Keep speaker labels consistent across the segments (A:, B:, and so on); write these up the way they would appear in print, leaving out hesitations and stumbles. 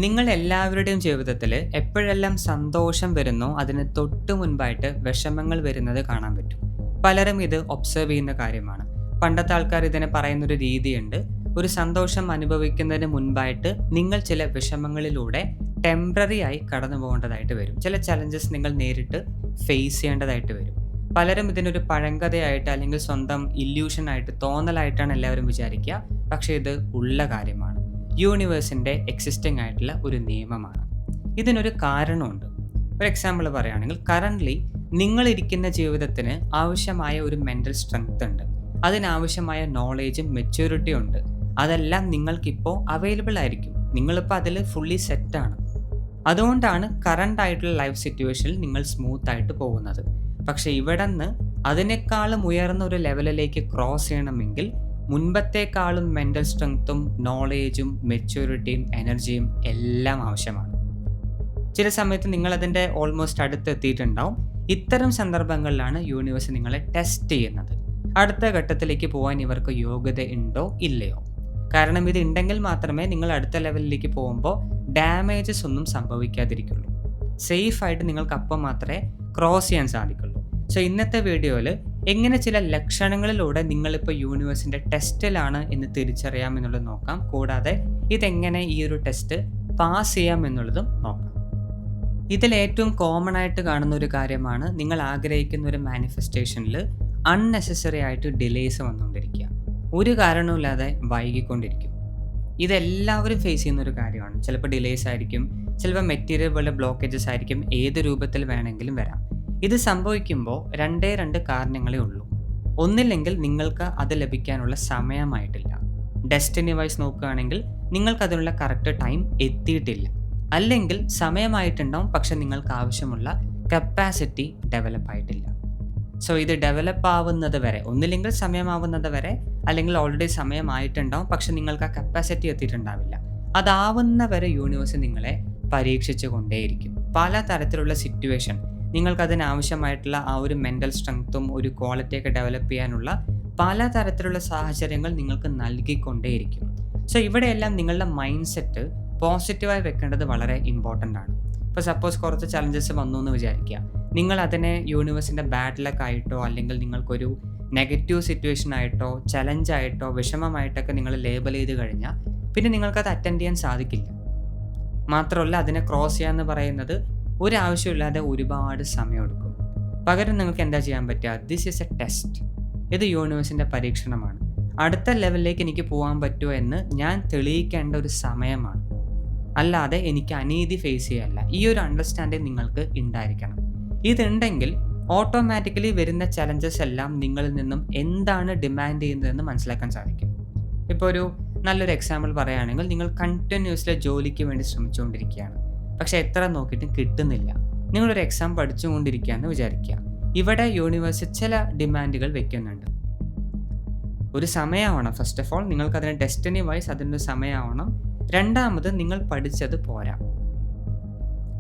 A: നിങ്ങൾ എല്ലാവരുടെയും ജീവിതത്തിൽ എപ്പോഴെല്ലാം സന്തോഷം വരുന്നോ അതിന് തൊട്ട് മുൻപായിട്ട് വിഷമങ്ങൾ വരുന്നത് കാണാൻ പറ്റും. പലരും ഇത് ഒബ്സർവ് ചെയ്യുന്ന കാര്യമാണ്. പണ്ടത്തെ ആൾക്കാർ ഇതിനെ പറയുന്നൊരു രീതിയുണ്ട്. ഒരു സന്തോഷം അനുഭവിക്കുന്നതിന് മുൻപായിട്ട് നിങ്ങൾ ചില വിഷമങ്ങളിലൂടെ ടെമ്പററി ആയി കടന്നു പോകേണ്ടതായിട്ട് വരും. ചില ചലഞ്ചസ് നിങ്ങൾ നേരിട്ട് ഫേസ് ചെയ്യേണ്ടതായിട്ട് വരും. പലരും ഇതിനൊരു പഴങ്കഥയായിട്ട് അല്ലെങ്കിൽ സ്വന്തം ഇല്യൂഷനായിട്ട് തോന്നലായിട്ടാണ് എല്ലാവരും വിചാരിക്കുക. പക്ഷേ ഇത് ഉള്ള കാര്യമാണ്. യൂണിവേഴ്സിൻ്റെ എക്സിസ്റ്റിംഗ് ആയിട്ടുള്ള ഒരു നിയമമാണ്. ഇതിനൊരു കാരണമുണ്ട്. ഒരു എക്സാമ്പിൾ പറയുകയാണെങ്കിൽ, കറൻ്റ്ലി നിങ്ങളിരിക്കുന്ന ജീവിതത്തിന് ആവശ്യമായ ഒരു മെൻ്റൽ സ്ട്രെങ്ത് ഉണ്ട്, അതിനാവശ്യമായ നോളേജും മെച്യൂരിറ്റിയും ഉണ്ട്. അതെല്ലാം നിങ്ങൾക്കിപ്പോൾ അവൈലബിൾ ആയിരിക്കും. നിങ്ങളിപ്പോൾ അതിൽ ഫുള്ളി സെറ്റാണ്. അതുകൊണ്ടാണ് കറണ്ട് ആയിട്ടുള്ള ലൈഫ് സിറ്റുവേഷനിൽ നിങ്ങൾ സ്മൂത്ത് ആയിട്ട് പോകുന്നത്. പക്ഷേ ഇവിടെ നിന്ന് അതിനേക്കാളും ഉയർന്ന ഒരു ലെവലിലേക്ക് ക്രോസ് ചെയ്യണമെങ്കിൽ മുൻപത്തേക്കാളും മെൻ്റൽ സ്ട്രെങ്ത്തും നോളേജും മെച്യൂരിറ്റിയും എനർജിയും എല്ലാം ആവശ്യമാണ്. ചില സമയത്ത് നിങ്ങളതിൻ്റെ ഓൾമോസ്റ്റ് അടുത്തെത്തിയിട്ടുണ്ടാവും. ഇത്തരം സന്ദർഭങ്ങളിലാണ് യൂണിവേഴ്സ് നിങ്ങളെ ടെസ്റ്റ് ചെയ്യുന്നത്. അടുത്ത ഘട്ടത്തിലേക്ക് പോകാൻ ഇവർക്ക് യോഗ്യത ഉണ്ടോ ഇല്ലയോ. കാരണം ഇത് ഉണ്ടെങ്കിൽ മാത്രമേ നിങ്ങൾ അടുത്ത ലെവലിലേക്ക് പോകുമ്പോൾ ഡാമേജസ് ഒന്നും സംഭവിക്കാതിരിക്കുള്ളൂ. സേഫായിട്ട് നിങ്ങൾക്ക് അപ്പം മാത്രമേ ക്രോസ് ചെയ്യാൻ സാധിക്കുള്ളൂ. സോ ഇന്നത്തെ വീഡിയോയിൽ എങ്ങനെ ചില ലക്ഷണങ്ങളിലൂടെ നിങ്ങളിപ്പോൾ യൂണിവേഴ്സിൻ്റെ ടെസ്റ്റിലാണ് എന്ന് തിരിച്ചറിയാം എന്നുള്ളത് നോക്കാം. കൂടാതെ ഇതെങ്ങനെ ഈ ഒരു ടെസ്റ്റ് പാസ് ചെയ്യാം എന്നുള്ളതും നോക്കാം. ഇതിൽ ഏറ്റവും കോമൺ ആയിട്ട് കാണുന്ന ഒരു കാര്യമാണ്, നിങ്ങൾ ആഗ്രഹിക്കുന്ന ഒരു മാനിഫെസ്റ്റേഷനിൽ അൺനെസസറി ആയിട്ട് ഡിലേസ് വന്നുകൊണ്ടിരിക്കുക. ഒരു കാരണവുമില്ലാതെ വൈകിക്കൊണ്ടിരിക്കും. ഇതെല്ലാവരും ഫേസ് ചെയ്യുന്ന ഒരു കാര്യമാണ്. ചിലപ്പോൾ ഡിലേസ് ആയിരിക്കും, ചിലപ്പോൾ മെറ്റീരിയൽ പോലെ ബ്ലോക്കേജസ് ആയിരിക്കും, ഏത് രൂപത്തിൽ വേണമെങ്കിലും വരാം. ഇത് സംഭവിക്കുമ്പോൾ രണ്ട് കാരണങ്ങളേ ഉള്ളൂ. ഒന്നില്ലെങ്കിൽ നിങ്ങൾക്ക് അത് ലഭിക്കാനുള്ള സമയമായിട്ടില്ല. ഡെസ്റ്റിനി വൈസ് നോക്കുകയാണെങ്കിൽ നിങ്ങൾക്കതിനുള്ള കറക്റ്റ് ടൈം എത്തിയിട്ടില്ല. അല്ലെങ്കിൽ സമയമായിട്ടുണ്ടാവും, പക്ഷെ നിങ്ങൾക്ക് ആവശ്യമുള്ള കപ്പാസിറ്റി ഡെവലപ്പ് ആയിട്ടില്ല. സോ ഇത് ഡെവലപ്പ് ആവുന്നത് വരെ, ഒന്നില്ലെങ്കിൽ സമയമാവുന്നത് വരെ, അല്ലെങ്കിൽ ഓൾറെഡി സമയമായിട്ടുണ്ടാവും പക്ഷെ നിങ്ങൾക്ക് ആ കപ്പാസിറ്റി എത്തിയിട്ടുണ്ടാവില്ല. അതാവുന്ന വരെ യൂണിവേഴ്സ് നിങ്ങളെ പരീക്ഷിച്ചു കൊണ്ടേയിരിക്കും. പല തരത്തിലുള്ള സിറ്റുവേഷൻ, നിങ്ങൾക്കതിനാവശ്യമായിട്ടുള്ള ആ ഒരു മെൻ്റൽ സ്ട്രെങ്ത്തും ഒരു ക്വാളിറ്റിയൊക്കെ ഡെവലപ്പ് ചെയ്യാനുള്ള പല തരത്തിലുള്ള സാഹചര്യങ്ങൾ നിങ്ങൾക്ക് നൽകിക്കൊണ്ടേയിരിക്കും. സോ ഇവിടെയെല്ലാം നിങ്ങളുടെ മൈൻഡ് സെറ്റ് പോസിറ്റീവായി വെക്കേണ്ടത് വളരെ ഇമ്പോർട്ടൻ്റ് ആണ്. ഇപ്പോൾ സപ്പോസ് കുറച്ച് ചലഞ്ചസ് വന്നു എന്ന് വിചാരിക്കുക. നിങ്ങൾ അതിനെ യൂണിവേഴ്സിൻ്റെ ബാഡ് ലക്ക് ആയിട്ടോ അല്ലെങ്കിൽ നിങ്ങൾക്കൊരു നെഗറ്റീവ് സിറ്റുവേഷൻ ആയിട്ടോ ചലഞ്ചായിട്ടോ വിഷമമായിട്ടൊക്കെ നിങ്ങൾ ലേബൽ ചെയ്ത് കഴിഞ്ഞാൽ പിന്നെ നിങ്ങൾക്കത് അറ്റൻഡ് ചെയ്യാൻ സാധിക്കില്ല. മാത്രമല്ല അതിനെ ക്രോസ് ചെയ്യാന്ന് പറയുന്നത് ഒരാവശ്യമില്ലാതെ ഒരുപാട് സമയമെടുക്കും. പകരം നിങ്ങൾക്ക് എന്താ ചെയ്യാൻ പറ്റുക? This is A test. ഇത് യൂണിവേഴ്സിൻ്റെ പരീക്ഷണമാണ്. അടുത്ത ലെവലിലേക്ക് എനിക്ക് പോകാൻ പറ്റുമോ എന്ന് ഞാൻ തെളിയിക്കേണ്ട ഒരു സമയമാണ്. അല്ലാതെ എനിക്ക് അനീതി ഫേസ് ചെയ്യല്ല. ഈ ഒരു അണ്ടർസ്റ്റാൻഡിങ് നിങ്ങൾക്ക് ഉണ്ടായിരിക്കണം. ഇതുണ്ടെങ്കിൽ ഓട്ടോമാറ്റിക്കലി വരുന്ന ചലഞ്ചസ് എല്ലാം നിങ്ങളിൽ നിന്നും എന്താണ് ഡിമാൻഡ് ചെയ്യുന്നതെന്ന് മനസ്സിലാക്കാൻ സാധിക്കും. ഇപ്പോൾ ഒരു നല്ലൊരു എക്സാമ്പിൾ പറയുകയാണെങ്കിൽ, നിങ്ങൾ കണ്ടിന്യൂസ്ലി ജോലിക്ക് വേണ്ടി ശ്രമിച്ചുകൊണ്ടിരിക്കുകയാണ്, പക്ഷേ എത്ര നോക്കിയിട്ടും കിട്ടുന്നില്ല. നിങ്ങളൊരു എക്സാം പഠിച്ചുകൊണ്ടിരിക്കുകയെന്ന് വിചാരിക്കുക. ഇവിടെ യൂണിവേഴ്സ് ചില ഡിമാൻഡുകൾ വെക്കുന്നുണ്ട്. ഒരു സമയമാവണം. ഫസ്റ്റ് ഓഫ് ഓൾ നിങ്ങൾക്കതിന് ഡെസ്റ്റിനി വൈസ് അതിൻ്റെ സമയമാവണം. രണ്ടാമത് നിങ്ങൾ പഠിച്ചത് പോരാ.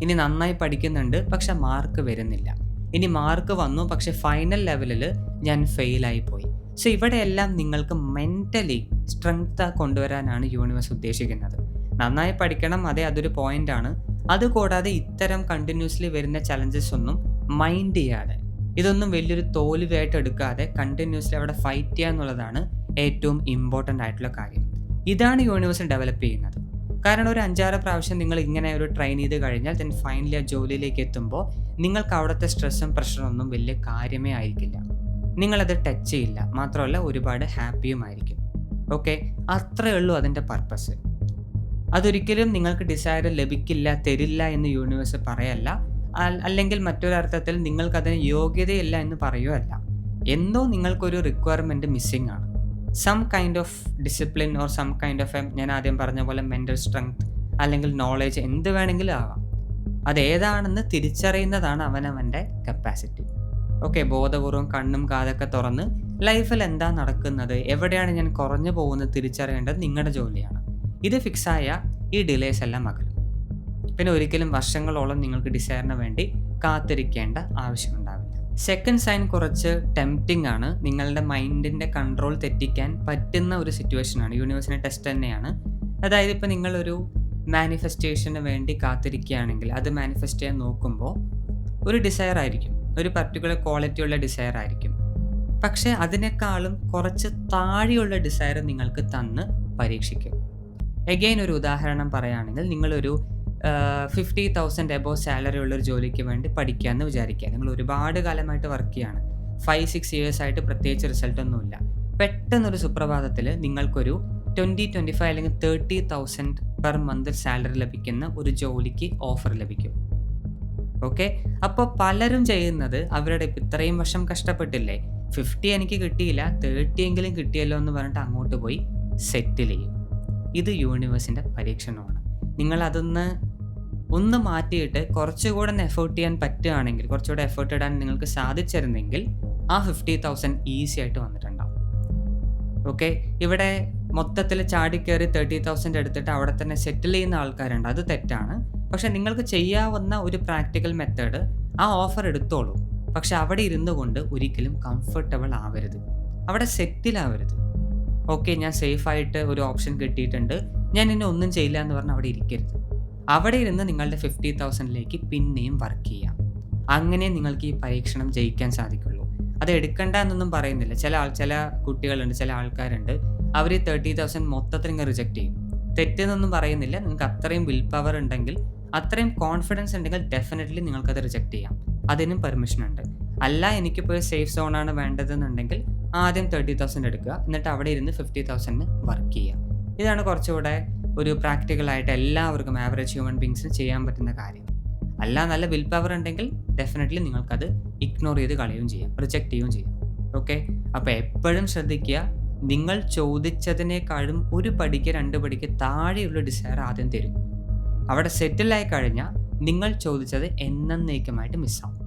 A: ഇനി നന്നായി പഠിക്കുന്നുണ്ട് പക്ഷെ മാർക്ക് വരുന്നില്ല. ഇനി മാർക്ക് വന്നു പക്ഷെ ഫൈനൽ ലെവലിൽ ഞാൻ ഫെയിലായി പോയി. സോ ഇവിടെയെല്ലാം നിങ്ങൾക്ക് മെൻ്റലി സ്ട്രെങ്ത് കൊണ്ടുവരാനാണ് യൂണിവേഴ്സ് ഉദ്ദേശിക്കുന്നത്. നന്നായി പഠിക്കണം, അതൊരു പോയിൻ്റാണ്. അതുകൂടാതെ ഇത്തരം കണ്ടിന്യൂസ്ലി വരുന്ന ചലഞ്ചസ് ഒന്നും മൈൻഡ് ചെയ്യാതെ, ഇതൊന്നും വലിയൊരു തോൽവിയായിട്ട് എടുക്കാതെ കണ്ടിന്യൂസ്ലി അവിടെ ഫൈറ്റ് ചെയ്യുക എന്നുള്ളതാണ് ഏറ്റവും ഇമ്പോർട്ടൻ്റ് ആയിട്ടുള്ള കാര്യം. ഇതാണ് യൂണിവേഴ്സ് ഡെവലപ്പ് ചെയ്യുന്നത്. കാരണം ഒരു 5-6 പ്രാവശ്യം നിങ്ങൾ ഇങ്ങനെ ഒരു ട്രെയിൻ ചെയ്ത് കഴിഞ്ഞാൽ ദെൻ ഫൈനലി ആ ജോലിയിലേക്ക് എത്തുമ്പോൾ നിങ്ങൾക്ക് അവിടുത്തെ സ്ട്രെസ്സും പ്രഷറും ഒന്നും വലിയ കാര്യമേ ആയിരിക്കില്ല. നിങ്ങളത് ടച്ച് ചെയ്യില്ല. മാത്രമല്ല ഒരുപാട് ഹാപ്പിയും ആയിരിക്കും. ഓക്കെ, അത്രയേ ഉള്ളൂ അതിൻ്റെ പർപ്പസ്. അതൊരിക്കലും നിങ്ങൾക്ക് ഡിസയർ ലഭിക്കില്ല, തരില്ല എന്ന് യൂണിവേഴ്സ് പറയല്ല. അല്ലെങ്കിൽ മറ്റൊരർത്ഥത്തിൽ നിങ്ങൾക്കതിന് യോഗ്യതയില്ല എന്ന് പറയുകയല്ല. എന്തോ നിങ്ങൾക്കൊരു റിക്വയർമെൻറ്റ് മിസ്സിംഗ് ആണ്. Some kind of discipline or some kind of ഞാൻ ആദ്യം പറഞ്ഞ പോലെ മെൻ്റൽ സ്ട്രെങ്ത് അല്ലെങ്കിൽ നോളേജ്, എന്ത് വേണമെങ്കിലും ആവാം. അതേതാണെന്ന് തിരിച്ചറിയുന്നതാണ് അവനവൻ്റെ കപ്പാസിറ്റി. ഓക്കെ, ബോധപൂർവം കണ്ണും കാതൊക്കെ തുറന്ന് ലൈഫിൽ എന്താ നടക്കുന്നത്, എവിടെയാണ് ഞാൻ കുറഞ്ഞു പോകുന്നത് തിരിച്ചറിയേണ്ടത് നിങ്ങളുടെ ജോലിയാണ്. ഇത് ഫിക്സായ ഈ ഡിലേസ് എല്ലാം അകലും. പിന്നെ ഒരിക്കലും വർഷങ്ങളോളം നിങ്ങൾക്ക് ഡിസയറിന് വേണ്ടി കാത്തിരിക്കേണ്ട ആവശ്യമുണ്ടാവില്ല. സെക്കൻഡ് സൈൻ കുറച്ച് ടെംപ്റ്റിംഗ് ആണ്. നിങ്ങളുടെ മൈൻഡിൻ്റെ കൺട്രോൾ തെറ്റിക്കാൻ പറ്റുന്ന ഒരു സിറ്റുവേഷനാണ്. യൂണിവേഴ്സിൻ്റെ ടെസ്റ്റ് തന്നെയാണ്. അതായത് ഇപ്പോൾ നിങ്ങളൊരു മാനിഫെസ്റ്റേഷന് വേണ്ടി കാത്തിരിക്കുകയാണെങ്കിൽ അത് മാനിഫെസ്റ്റ് ചെയ്യാൻ നോക്കുമ്പോൾ ഒരു ഡിസയർ ആയിരിക്കും, ഒരു പർട്ടിക്കുലർ ക്വാളിറ്റിയുള്ള ഡിസയർ ആയിരിക്കും. പക്ഷേ അതിനേക്കാളും കുറച്ച് താഴെയുള്ള ഡിസയർ നിങ്ങൾക്ക് തന്ന് പരീക്ഷിക്കും. എഗെയിൻ ഒരു ഉദാഹരണം പറയുകയാണെങ്കിൽ, നിങ്ങളൊരു 50,000 എബോവ് സാലറി ഉള്ളൊരു ജോലിക്ക് വേണ്ടി പഠിക്കുകയെന്ന് വിചാരിക്കുക. നിങ്ങൾ ഒരുപാട് കാലമായിട്ട് വർക്ക് ചെയ്യുകയാണ്, 5-6 ഇയേഴ്സ് ആയിട്ട് പ്രത്യേകിച്ച് റിസൾട്ടൊന്നുമില്ല. പെട്ടെന്നൊരു സുപ്രഭാതത്തിൽ നിങ്ങൾക്കൊരു 20-25 അല്ലെങ്കിൽ 30,000 പെർ മന്ത് സാലറി ലഭിക്കുന്ന ഒരു ജോലിക്ക് ഓഫർ ലഭിക്കും. ഓക്കെ, അപ്പോൾ പലരും ചെയ്യുന്നത് അവരുടെ ഇത്രയും വർഷം കഷ്ടപ്പെട്ടില്ലേ, 50 എനിക്ക് കിട്ടിയില്ല, 30 എങ്കിലും കിട്ടിയല്ലോ എന്ന് പറഞ്ഞിട്ട് അങ്ങോട്ട് പോയി സെറ്റിൽ ചെയ്യും. ഇത് യൂണിവേഴ്സിൻ്റെ പരീക്ഷണമാണ്. നിങ്ങളതൊന്ന് മാറ്റിയിട്ട് കുറച്ചുകൂടെ എഫേർട്ട് ചെയ്യാൻ പറ്റുകയാണെങ്കിൽ, കുറച്ചുകൂടെ എഫേർട്ട് ഇടാൻ നിങ്ങൾക്ക് സാധിച്ചിരുന്നെങ്കിൽ ആ 50,000 ഈസി ആയിട്ട് വന്നിട്ടുണ്ടാവും. ഓക്കെ, ഇവിടെ മൊത്തത്തിൽ ചാടിക്കയറി 30,000 എടുത്തിട്ട് അവിടെ തന്നെ സെറ്റിൽ ചെയ്യുന്ന ആൾക്കാരുണ്ട്, അത് തെറ്റാണ്. പക്ഷെ നിങ്ങൾക്ക് ചെയ്യാവുന്ന ഒരു പ്രാക്ടിക്കൽ മെത്തേഡ്, ആ ഓഫർ എടുത്തോളൂ, പക്ഷെ അവിടെ ഇരുന്നു കൊണ്ട് ഒരിക്കലും കംഫർട്ടബിൾ ആവരുത്, അവിടെ സെറ്റിലാവരുത്. ഓക്കെ, ഞാൻ സേഫായിട്ട് ഒരു ഓപ്ഷൻ കിട്ടിയിട്ടുണ്ട്, ഞാൻ ഇനി ഒന്നും ചെയ്യില്ല എന്ന് പറഞ്ഞ് അവിടെ ഇരിക്കരുത്. അവിടെ ഇരുന്ന് നിങ്ങളുടെ 50,000ലേക്ക് പിന്നെയും വർക്ക് ചെയ്യാം. അങ്ങനെ നിങ്ങൾക്ക് ഈ പരീക്ഷണം ജയിക്കാൻ സാധിക്കുള്ളൂ. അത് എടുക്കണ്ട എന്നൊന്നും പറയുന്നില്ല. ചില കുട്ടികളുണ്ട്, ചില ആൾക്കാരുണ്ട്, അവർ 30,000 മൊത്തത്തിൽ ഇങ്ങനെ റിജക്റ്റ് ചെയ്യും. തെറ്റെന്നൊന്നും പറയുന്നില്ല. നിങ്ങൾക്ക് അത്രയും വിൽ പവർ ഉണ്ടെങ്കിൽ, അത്രയും കോൺഫിഡൻസ് ഉണ്ടെങ്കിൽ ഡെഫിനറ്റ്ലി നിങ്ങൾക്കത് റിജക്റ്റ് ചെയ്യാം. അതിനും പെർമിഷൻ ഉണ്ട്. അല്ല, എനിക്കിപ്പോൾ സേഫ് സോണാണ് വേണ്ടതെന്നുണ്ടെങ്കിൽ ആദ്യം 30,000 എടുക്കുക, എന്നിട്ട് അവിടെ ഇരുന്ന് 50,000 വർക്ക് ചെയ്യുക. ഇതാണ് കുറച്ചുകൂടെ ഒരു പ്രാക്ടിക്കലായിട്ട് എല്ലാവർക്കും, ആവറേജ് ഹ്യൂമൻ ബീങ്സിന് ചെയ്യാൻ പറ്റുന്ന കാര്യം. അല്ല, നല്ല വിൽ പവർ ഉണ്ടെങ്കിൽ ഡെഫിനറ്റ്ലി നിങ്ങൾക്കത് ഇഗ്നോർ ചെയ്ത് കളയുകയും ചെയ്യാം, റിജക്റ്റ് ചെയ്യുകയും ചെയ്യാം. ഓക്കെ, അപ്പോൾ എപ്പോഴും ശ്രദ്ധിക്കുക, നിങ്ങൾ ചോദിച്ചതിനേക്കാളും ഒരു പടിക്ക് 2 പടിക്ക് താഴെയുള്ള ഡിസയർ ആദ്യം തരും. അവിടെ സെറ്റിലായി കഴിഞ്ഞാൽ നിങ്ങൾ ചോദിച്ചത് എന്നേക്കുമായിട്ട് മിസ്സാവും.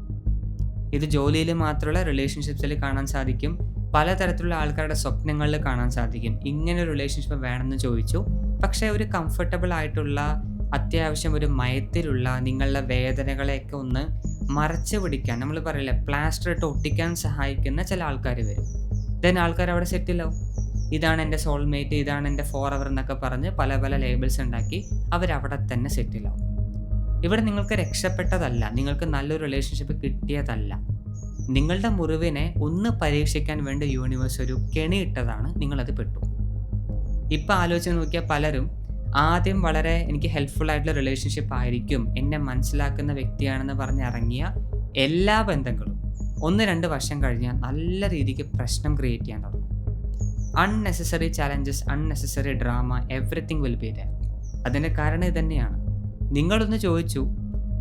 A: ഇത് ജോലിയിൽ മാത്രമല്ല, റിലേഷൻഷിപ്സിൽ കാണാൻ സാധിക്കും, പലതരത്തിലുള്ള ആൾക്കാരുടെ സ്വപ്നങ്ങളിൽ കാണാൻ സാധിക്കും. ഇങ്ങനെ ഒരു റിലേഷൻഷിപ്പ് വേണമെന്ന് ചോദിച്ചു, പക്ഷേ ഒരു കംഫർട്ടബിൾ ആയിട്ടുള്ള, അത്യാവശ്യം ഒരു മയത്തിലുള്ള നിങ്ങളുടെ വേദനകളെയൊക്കെ ഒന്ന് മറച്ചു പിടിക്കാൻ, നമ്മൾ പറയില്ല, പ്ലാസ്റ്റർ ഇട്ട് ഒട്ടിക്കാൻ സഹായിക്കുന്ന ചില ആൾക്കാർ വരും. ദെൻ ആൾക്കാർ അവിടെ സെറ്റിലാവും. ഇതാണ് എൻ്റെ സോൾമേറ്റ്, ഇതാണ് എൻ്റെ ഫോർ എവർ എന്നൊക്കെ പറഞ്ഞ് പല ലേബിൾസ് ഉണ്ടാക്കി അവരവിടെ തന്നെ സെറ്റിലാവും. ഇവിടെ നിങ്ങൾക്ക് രക്ഷപ്പെട്ടതല്ല, നിങ്ങൾക്ക് നല്ലൊരു റിലേഷൻഷിപ്പ് കിട്ടിയതല്ല, നിങ്ങളുടെ മുറിവിനെ ഒന്ന് പരീക്ഷിക്കാൻ വേണ്ടി യൂണിവേഴ്സ് ഒരു കെണിയിട്ടതാണ്, നിങ്ങളത് പെട്ടു. ഇപ്പം ആലോചിച്ച് നോക്കിയാൽ പലരും ആദ്യം വളരെ എനിക്ക് ഹെൽപ്ഫുൾ ആയിട്ടുള്ള റിലേഷൻഷിപ്പ് ആയിരിക്കും, എന്നെ മനസ്സിലാക്കുന്ന വ്യക്തിയാണെന്ന് പറഞ്ഞ് ഇറങ്ങിയ എല്ലാ ബന്ധങ്ങളും 1-2 വർഷം കഴിഞ്ഞാൽ നല്ല രീതിക്ക് പ്രശ്നം ക്രിയേറ്റ് ചെയ്യാൻ തുടങ്ങും. Unnecessary challenges, unnecessary drama, everything will be there. അതിൻ്റെ കാരണം ഇതുതന്നെയാണ്. നിങ്ങളൊന്ന് ചോദിച്ചു,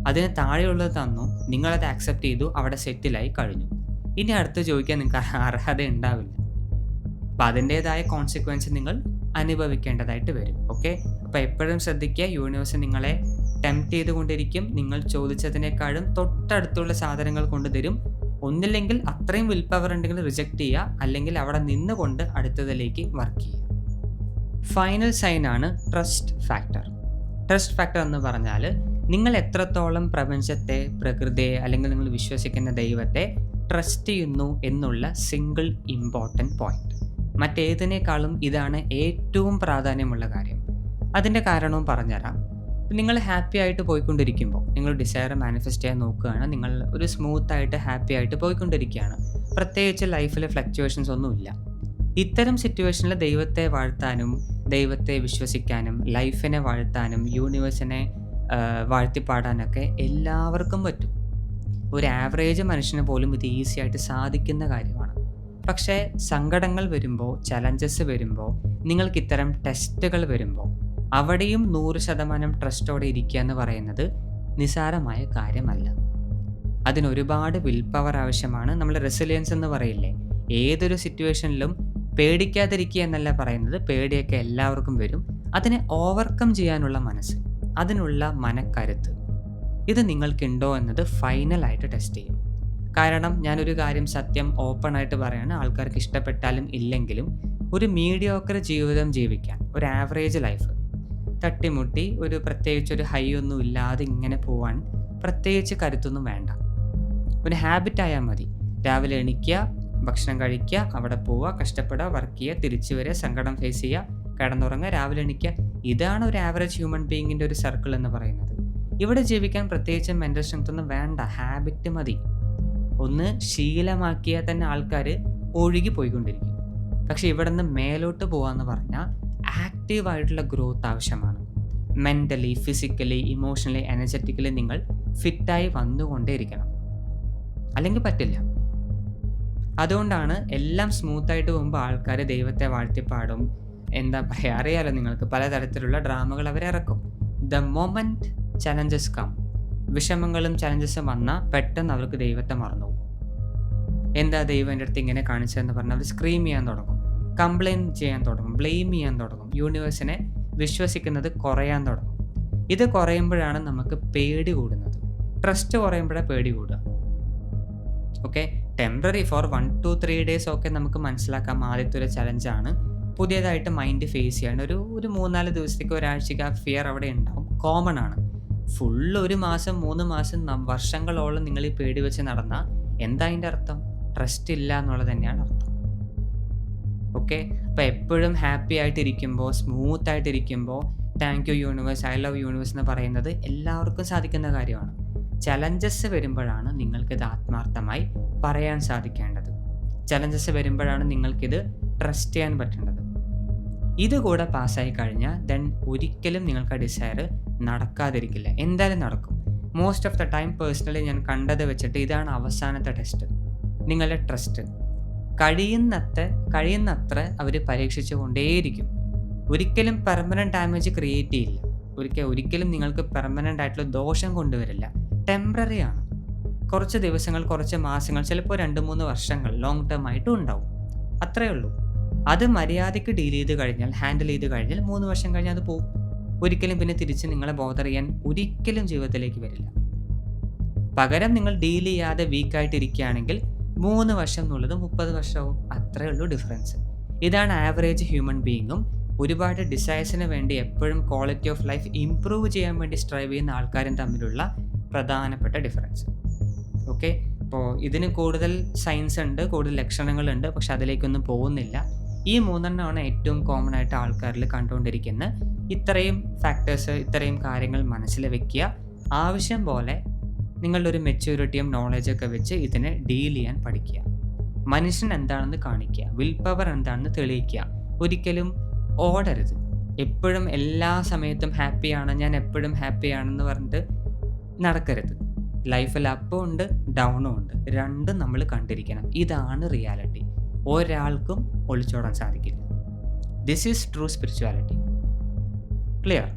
A: അതിന് താഴെയുള്ളത് തന്നു, നിങ്ങളത് ആക്സെപ്റ്റ് ചെയ്തു, അവിടെ സെറ്റിലായി കഴിഞ്ഞു. ഇനി അടുത്ത് ചോദിക്കാൻ നിങ്ങൾക്ക് അർഹത ഉണ്ടാവില്ല. അപ്പം അതിൻ്റേതായ കോൺസിക്വൻസ് നിങ്ങൾ അനുഭവിക്കേണ്ടതായിട്ട് വരും. ഓക്കെ, അപ്പോൾ എപ്പോഴും ശ്രദ്ധിക്കുക, യൂണിവേഴ്സ് നിങ്ങളെ ടെംപ്റ്റ് ചെയ്തുകൊണ്ടിരിക്കും. നിങ്ങൾ ചോദിച്ചതിനേക്കാളും തൊട്ടടുത്തുള്ള സാധനങ്ങൾ കൊണ്ടുതരും. ഒന്നില്ലെങ്കിൽ അത്രയും വിൽ പവർ ഉണ്ടെങ്കിൽ റിജക്റ്റ് ചെയ്യുക, അല്ലെങ്കിൽ അവിടെ നിന്നുകൊണ്ട് അടുത്തതിലേക്ക് വർക്ക് ചെയ്യുക. ഫൈനൽ സൈനാണ് ട്രസ്റ്റ് ഫാക്ടർ. ട്രസ്റ്റ് ഫാക്ടർ എന്ന് പറഞ്ഞാൽ നിങ്ങൾ എത്രത്തോളം പ്രപഞ്ചത്തെ, പ്രകൃതിയെ, അല്ലെങ്കിൽ നിങ്ങൾ വിശ്വസിക്കുന്ന ദൈവത്തെ ട്രസ്റ്റ് ചെയ്യുന്നു എന്നുള്ള സിംഗിൾ ഇമ്പോർട്ടൻറ്റ് പോയിന്റ്. മറ്റേതിനേക്കാളും ഇതാണ് ഏറ്റവും പ്രാധാന്യമുള്ള കാര്യം. അതിൻ്റെ കാരണവും പറഞ്ഞുതരാം. നിങ്ങൾ ഹാപ്പി ആയിട്ട് പോയിക്കൊണ്ടിരിക്കുമ്പോൾ, നിങ്ങൾ ഡിസയർ മാനിഫെസ്റ്റ് ചെയ്യാൻ നോക്കുകയാണ്, നിങ്ങൾ ഒരു സ്മൂത്തായിട്ട് ഹാപ്പി ആയിട്ട് പോയിക്കൊണ്ടിരിക്കുകയാണ്, പ്രത്യേകിച്ച് ലൈഫിൽ ഫ്ലക്ച്വേഷൻസ് ഒന്നുമില്ല. ഇത്തരം സിറ്റുവേഷനിൽ ദൈവത്തെ വാഴ്ത്താനും, ദൈവത്തെ വിശ്വസിക്കാനും, ലൈഫിനെ വാഴ്ത്താനും, യൂണിവേഴ്സിനെ വാഴ്ത്തിപ്പാടാനൊക്കെ എല്ലാവർക്കും പറ്റും. ഒരു ആവറേജ് മനുഷ്യന് പോലും ഇത് ഈസി ആയിട്ട് സാധിക്കുന്ന കാര്യമാണ്. പക്ഷേ സങ്കടങ്ങൾ വരുമ്പോൾ, ചലഞ്ചസ് വരുമ്പോൾ, നിങ്ങൾക്ക് ഇത്തരം ടെസ്റ്റുകൾ വരുമ്പോൾ അവിടെയും 100% ട്രസ്റ്റോടെ ഇരിക്കുക എന്ന് പറയുന്നത് നിസാരമായ കാര്യമല്ല. അതിനൊരുപാട് വിൽ പവർ ആവശ്യമാണ്. നമ്മൾ റെസിലിയൻസ് എന്ന് പറയില്ലേ, ഏതൊരു സിറ്റുവേഷനിലും പേടിക്കാതിരിക്കുക എന്നല്ല പറയുന്നത്, പേടിയൊക്കെ എല്ലാവർക്കും വരും. അതിനെ ഓവർകം ചെയ്യാനുള്ള മനസ്സ്, അതിനുള്ള മനക്കരുത്ത്, ഇത് നിങ്ങൾക്കുണ്ടോ എന്നത് ഫൈനലായിട്ട് ടെസ്റ്റ് ചെയ്യും. കാരണം ഞാനൊരു കാര്യം സത്യം ഓപ്പണായിട്ട് പറയാണ്, ആൾക്കാർക്ക് ഇഷ്ടപ്പെട്ടാലും ഇല്ലെങ്കിലും ഒരു മീഡിയോക്കർ ജീവിതം ജീവിക്കാൻ, ഒരു ആവറേജ് ലൈഫ് തട്ടിമുട്ടി പ്രത്യേകിച്ച് ഒരു ഹൈ ഒന്നും ഇല്ലാതെ ഇങ്ങനെ പോവാൻ പ്രത്യേകിച്ച് കരുത്തൊന്നും വേണ്ട. ഒരു ഹാബിറ്റായാൽ മതി. രാവിലെ എണീക്കുക, ഭക്ഷണം കഴിക്കുക, അവിടെ പോവുക, കഷ്ടപ്പെടുക, വർക്ക് ചെയ്യുക, തിരിച്ചു വരിക, സങ്കടം ഫേസ് ചെയ്യുക, കിടന്നുറങ്ങുക, രാവിലെ എണീക്കുക. ഇതാണ് ഒരു ആവറേജ് ഹ്യൂമൻ ബീയിങ്ങിൻ്റെ ഒരു സർക്കിൾ എന്ന് പറയുന്നത്. ഇവിടെ ജീവിക്കാൻ പ്രത്യേകിച്ച് മെൻ്റൽ സ്ട്രെങ്ത് ഒന്നും വേണ്ട, ഹാബിറ്റ് മതി. ഒന്ന് ശീലമാക്കിയാൽ തന്നെ ആൾക്കാർ ഒഴുകി പോയിക്കൊണ്ടിരിക്കും. പക്ഷേ ഇവിടെ നിന്ന് മേലോട്ട് പോകാമെന്ന് പറഞ്ഞാൽ ആക്റ്റീവായിട്ടുള്ള ഗ്രോത്ത് ആവശ്യമാണ്. മെൻ്റലി, ഫിസിക്കലി, ഇമോഷണലി, എനർജറ്റിക്കലി നിങ്ങൾ ഫിറ്റായി വന്നുകൊണ്ടേയിരിക്കണം, അല്ലെങ്കിൽ പറ്റില്ല. അതുകൊണ്ടാണ് എല്ലാം സ്മൂത്തായിട്ട് പോകുമ്പോൾ ആൾക്കാർ ദൈവത്തെ വാഴ്ത്തിപ്പാടും, എന്താ പറയുക, അറിയാലോ നിങ്ങൾക്ക്, പലതരത്തിലുള്ള ഡ്രാമകൾ അവരിറക്കും. ദ മൊമെൻറ്റ് ചലഞ്ചസ് കം, വിഷമങ്ങളും ചലഞ്ചസും വന്നാൽ പെട്ടെന്ന് അവർക്ക് ദൈവത്തെ മറന്നു പോകും. എന്താ ദൈവം എൻ്റെ അടുത്ത് ഇങ്ങനെ കാണിച്ചതെന്ന് പറഞ്ഞാൽ അവർ സ്ക്രീം ചെയ്യാൻ തുടങ്ങും, കംപ്ലയിൻറ്റ് ചെയ്യാൻ തുടങ്ങും, ബ്ലെയിം ചെയ്യാൻ തുടങ്ങും, യൂണിവേഴ്സിനെ വിശ്വസിക്കുന്നത് കുറയാൻ തുടങ്ങും. ഇത് കുറയുമ്പോഴാണ് നമുക്ക് പേടി കൂടുന്നത്. ട്രസ്റ്റ് കുറയുമ്പോഴാണ് പേടി കൂടുക. Okay, temporary for 1 to 3 days ഒക്കെ നമുക്ക് മനസ്സിലാക്കാം. ആദ്യത്തെ ഒരു ചലഞ്ചാണ്. പുതിയതായിട്ട് മൈൻഡ് ഫേസ് ചെയ്യാൻ ഒരു 3-4 ദിവസത്തേക്ക്, ഒരാഴ്ചയ്ക്ക് ആ ഫിയർ അവിടെ ഉണ്ടാവും, കോമൺ ആണ്. ഫുള്ള് 1 മാസം 3 മാസം വർഷങ്ങളോളം നിങ്ങൾ ഈ പേടി വെച്ച് നടന്നാൽ എന്താ അതിൻ്റെ അർത്ഥം? ട്രസ്റ്റ് ഇല്ല എന്നുള്ളത് തന്നെയാണ് അർത്ഥം. ഓക്കെ, അപ്പോൾ എപ്പോഴും ഹാപ്പി ആയിട്ടിരിക്കുമ്പോൾ, സ്മൂത്ത് ആയിട്ടിരിക്കുമ്പോൾ thank you universe, I love universe എന്ന് പറയുന്നത് എല്ലാവർക്കും സാധിക്കുന്ന കാര്യമാണ്. ചലഞ്ചസ് വരുമ്പോഴാണ് നിങ്ങൾക്കിത് ആത്മാർത്ഥമായി പറയാൻ സാധിക്കേണ്ടത്. ചലഞ്ചസ് വരുമ്പോഴാണ് നിങ്ങൾക്കിത് ട്രസ്റ്റ് ചെയ്യാൻ പറ്റേണ്ടത്. ഇതുകൂടെ പാസ്സായി കഴിഞ്ഞാൽ ദെൻ ഒരിക്കലും നിങ്ങൾക്ക് ആ ഡിസയർ നടക്കാതിരിക്കില്ല, എന്തായാലും നടക്കും. Most of the time personally ഞാൻ കണ്ടത് വെച്ചിട്ട് ഇതാണ് അവസാനത്തെ ടെസ്റ്റ്, നിങ്ങളുടെ ട്രസ്റ്റ്. കഴിയുന്നത്ര അവർ പരീക്ഷിച്ചു കൊണ്ടേയിരിക്കും. ഒരിക്കലും പെർമനൻറ്റ് ഡാമേജ് ക്രിയേറ്റ് ചെയ്യില്ല, ഒരിക്കലും നിങ്ങൾക്ക് പെർമനൻ്റ് ആയിട്ടുള്ള ദോഷം കൊണ്ടുവരില്ല. ടെമ്പററി ആണ്, കുറച്ച് ദിവസങ്ങൾ, കുറച്ച് മാസങ്ങൾ, ചിലപ്പോൾ 2-3 വർഷങ്ങൾ ലോങ് ടേം ആയിട്ടും ഉണ്ടാവും. അത്രയേ ഉള്ളൂ. അത് മര്യാദയ്ക്ക് ഡീൽ ചെയ്ത് കഴിഞ്ഞാൽ, ഹാൻഡിൽ ചെയ്ത് കഴിഞ്ഞാൽ 3 വർഷം കഴിഞ്ഞാൽ അത് പോകും. ഒരിക്കലും പിന്നെ തിരിച്ച് നിങ്ങളെ ബോധർ ചെയ്യാൻ ഒരിക്കലും ജീവിതത്തിലേക്ക് വരില്ല. പകരം നിങ്ങൾ ഡീൽ ചെയ്യാതെ വീക്കായിട്ടിരിക്കുകയാണെങ്കിൽ 3 വർഷം എന്നുള്ളത് 30 വർഷവും. അത്രയേ ഉള്ളൂ ഡിഫറൻസ്. ഇതാണ് ആവറേജ് ഹ്യൂമൻ ബീയിങ്ങും ഒരുപാട് ഡിസൈഴ്സിന് വേണ്ടി എപ്പോഴും ക്വാളിറ്റി ഓഫ് ലൈഫ് ഇംപ്രൂവ് ചെയ്യാൻ വേണ്ടി സ്ട്രൈവ് ചെയ്യുന്ന ആൾക്കാരും തമ്മിലുള്ള പ്രധാനപ്പെട്ട ഡിഫറൻസ്. ഓക്കെ, അപ്പോൾ ഇതിന് കൂടുതൽ സയൻസ് ഉണ്ട്, കൂടുതൽ ലക്ഷണങ്ങളുണ്ട്, പക്ഷെ അതിലേക്കൊന്നും പോകുന്നില്ല. ഈ 3 ഏറ്റവും കോമൺ ആയിട്ട് ആൾക്കാരിൽ കണ്ടുകൊണ്ടിരിക്കുന്ന ഇത്രയും ഫാക്ടേഴ്സ്, ഇത്രയും കാര്യങ്ങൾ മനസ്സിൽ വെക്കുക. ആവശ്യം പോലെ നിങ്ങളുടെ ഒരു മെച്യൂരിറ്റിയും നോളജൊക്കെ വെച്ച് ഇതിനെ ഡീൽ ചെയ്യാൻ പഠിക്കുക. മനുഷ്യൻ എന്താണെന്ന് കാണിക്കുക, വിൽ പവർ എന്താണെന്ന് തെളിയിക്കുക. ഒരിക്കലും ഓടരുത്. എപ്പോഴും എല്ലാ സമയത്തും ഹാപ്പിയാണ്, ഞാൻ എപ്പോഴും ഹാപ്പിയാണെന്ന് പറഞ്ഞിട്ട് നടക്കരുത്. ലൈഫിൽ അപ്പും ഉണ്ട്, ഡൗണും ഉണ്ട്, രണ്ടും നമ്മൾ കണ്ടിരിക്കണം. ഇതാണ് റിയാലിറ്റി. ഒരാൾക്കും ഒളിച്ചോടാൻ സാധിക്കില്ല. This is true spirituality. Clear?